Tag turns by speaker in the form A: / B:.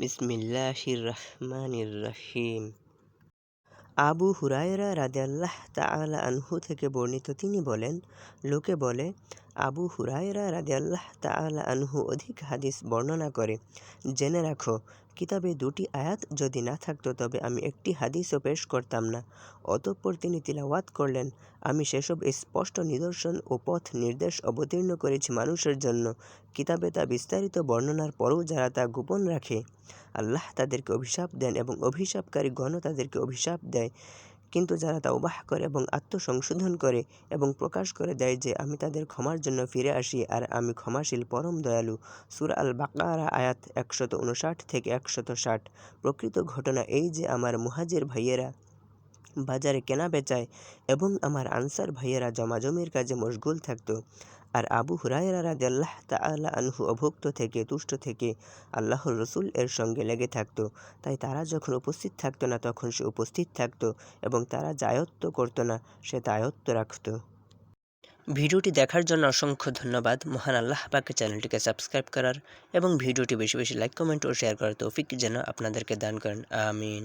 A: বিসমিল্লাহির রহমানির রহিম। আবু হুরায়রা রাদিয়াল্লাহু তাআলা আনহু থেকে বর্ণিত, তিনি বলেন, লোকে বলে, আবু হুরায়রা রাদিয়াল্লাহু তাআলা আনহু অধিক হাদিস বর্ণনা করে। জেনে রাখো, কিতাবে 2টি আয়াত যদি না থাকতো তবে আমি একটি হাদিসও পেশ করতাম না। অতঃপর তিনি তিলাওয়াত করলেন, আমি সেসব স্পষ্ট নিদর্শন ও পথ নির্দেশ অবতীর্ণ করেছি মানুষের জন্য। কিতাবে তা বিস্তারিত বর্ণনার পরও যারা তা গোপন রাখে, আল্লাহ তাদেরকে অভিশাপ দেন এবং অভিশাপকারীগণও তাদেরকে অভিশাপ দেয়। কিন্তু যারা তাওবাহ করে এবং আত্মসংশোধন করে এবং প্রকাশ করে দেয় যে আমি তাদের ক্ষমার জন্য ফিরে আসি আর আমি ক্ষমাশীল পরম দয়ালু। সূরা আল বাকারা আয়াত 159 থেকে 160। প্রকৃত ঘটনা এই যে আমার মুহাজির ভাইয়েরা বাজারে কেনা বেচায় এবং আমার আনসার ভাইয়েরা জমাজমির কাজে মশগুল থাকত। আর আবু হুরায়রা রাদিয়াল্লাহু তাআলা আনহু অভুক্ত থেকে তুষ্ট থেকে আল্লাহর রসুল এর সঙ্গে লেগে থাকত। তাই তারা যখন উপস্থিত থাকতো না তখন সে উপস্থিত থাকত, এবং তারা যা আয়ত্ত করত না সে তা আয়ত্ত রাখত। ভিডিওটি দেখার জন্য অসংখ্য ধন্যবাদ। মহান আল্লাহ পাকের চ্যানেলটিকে সাবস্ক্রাইব করার এবং ভিডিওটি বেশি বেশি লাইক, কমেন্ট ও শেয়ার করার তৌফিক যেন আপনাদেরকে দান করেন। আমিন।